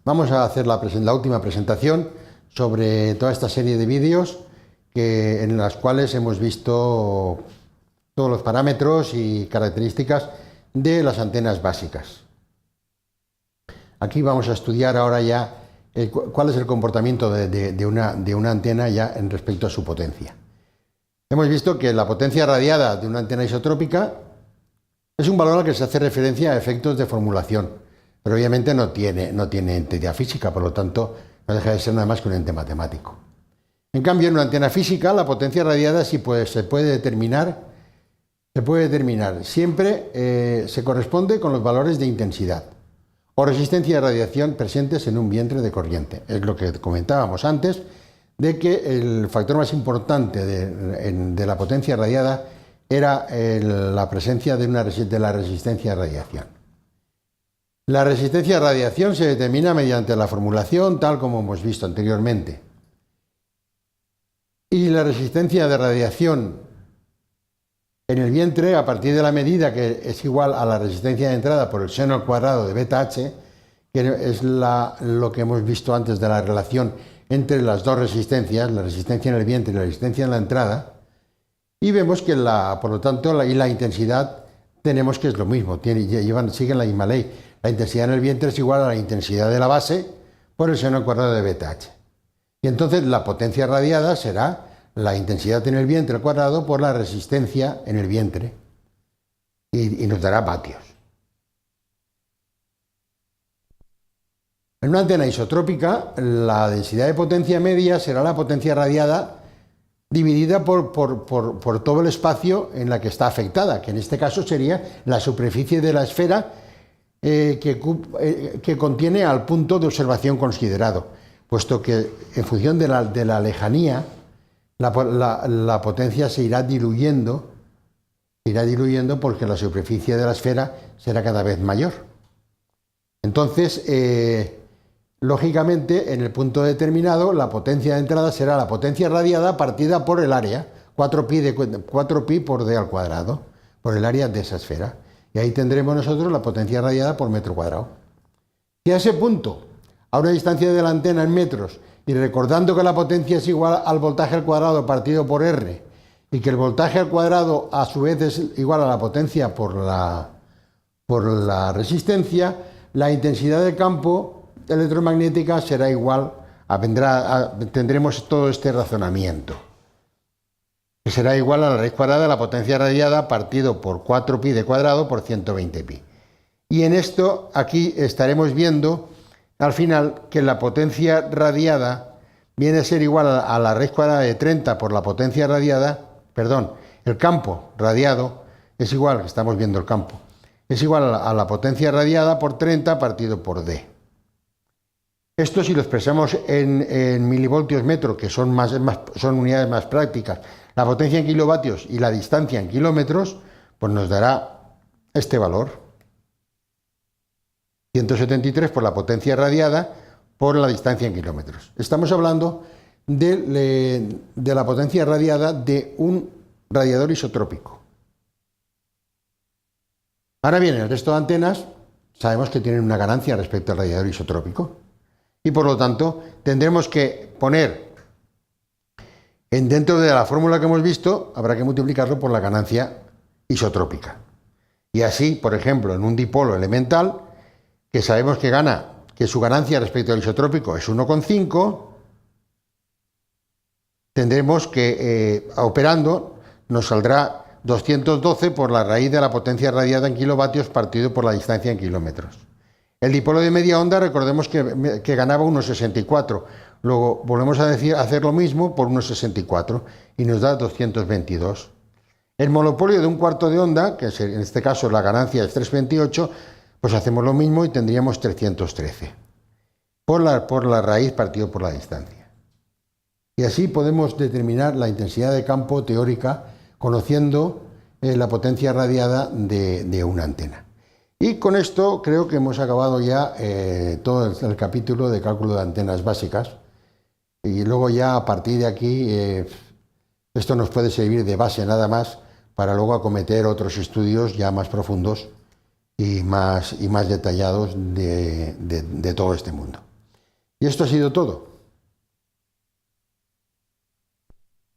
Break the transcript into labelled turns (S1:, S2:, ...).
S1: Vamos a hacer la última presentación sobre toda esta serie de vídeos en las cuales hemos visto todos los parámetros y características de las antenas básicas. Aquí vamos a estudiar ahora ya cuál es el comportamiento de una antena ya en respecto a su potencia. Hemos visto que la potencia radiada de una antena isotrópica es un valor al que se hace referencia a efectos de formulación, pero obviamente no tiene entidad física, por lo tanto no deja de ser nada más que un ente matemático. En cambio, en una antena física, la potencia radiada sí se puede determinar, siempre se corresponde con los valores de intensidad o resistencia de radiación presentes en un vientre de corriente. Es lo que comentábamos antes, de que el factor más importante de la potencia radiada era la presencia de la resistencia de radiación. La resistencia de radiación se determina mediante la formulación, tal como hemos visto anteriormente. Y la resistencia de radiación en el vientre, a partir de la medida que es igual a la resistencia de entrada por el seno al cuadrado de beta h, que es lo que hemos visto antes de la relación entre las dos resistencias, la resistencia en el vientre y la resistencia en la entrada, y vemos que por lo tanto la intensidad tenemos que es lo mismo, siguen la misma ley. La intensidad en el vientre es igual a la intensidad de la base por el seno al cuadrado de beta h. Y entonces la potencia radiada será la intensidad en el vientre al cuadrado por la resistencia en el vientre, y nos dará vatios. En una antena isotrópica, la densidad de potencia media será la potencia radiada dividida por todo el espacio en la que está afectada, que en este caso sería la superficie de la esfera que contiene al punto de observación considerado, puesto que en función de la lejanía, la potencia se irá diluyendo porque la superficie de la esfera será cada vez mayor. Entonces, lógicamente, en el punto determinado, la potencia de entrada será la potencia radiada partida por el área, 4pi por d al cuadrado, por el área de esa esfera. Y ahí tendremos nosotros la potencia radiada por metro cuadrado. Y a ese punto, a una distancia de la antena en metros, y recordando que la potencia es igual al voltaje al cuadrado partido por R, y que el voltaje al cuadrado a su vez es igual a la potencia por la resistencia, la intensidad de campo electromagnética será igual, tendremos todo este razonamiento, que será igual a la raíz cuadrada de la potencia radiada partido por 4pi de cuadrado por 120pi. Y en esto aquí estaremos viendo al final que la potencia radiada viene a ser igual a la raíz cuadrada de 30 por la potencia radiada, el campo radiado es igual, estamos viendo el campo, es igual a la potencia radiada por 30 partido por d. Esto, si lo expresamos en milivoltios metro, que son unidades más prácticas, la potencia en kilovatios y la distancia en kilómetros, pues nos dará este valor. 173 por la potencia radiada por la distancia en kilómetros. Estamos hablando de la potencia radiada de un radiador isotrópico. Ahora bien, el resto de antenas sabemos que tienen una ganancia respecto al radiador isotrópico, y por lo tanto tendremos que poner dentro de la fórmula que hemos visto, habrá que multiplicarlo por la ganancia isotrópica. Y así, por ejemplo, en un dipolo elemental, que sabemos que su ganancia respecto al isotrópico es 1,5, tendremos que, operando, nos saldrá 212 por la raíz de la potencia radiada en kilovatios partido por la distancia en kilómetros. El dipolo de media onda, recordemos que ganaba 1,64. Luego volvemos a hacer lo mismo por 1,64 y nos da 222. El monopolio de un cuarto de onda, que en este caso la ganancia es 3,28, pues hacemos lo mismo y tendríamos 313 por la raíz partido por la distancia. Y así podemos determinar la intensidad de campo teórica conociendo la potencia radiada de una antena. Y con esto creo que hemos acabado ya todo el capítulo de cálculo de antenas básicas, y luego ya a partir de aquí esto nos puede servir de base nada más para luego acometer otros estudios ya más profundos y más detallados de todo este mundo. Y esto ha sido todo.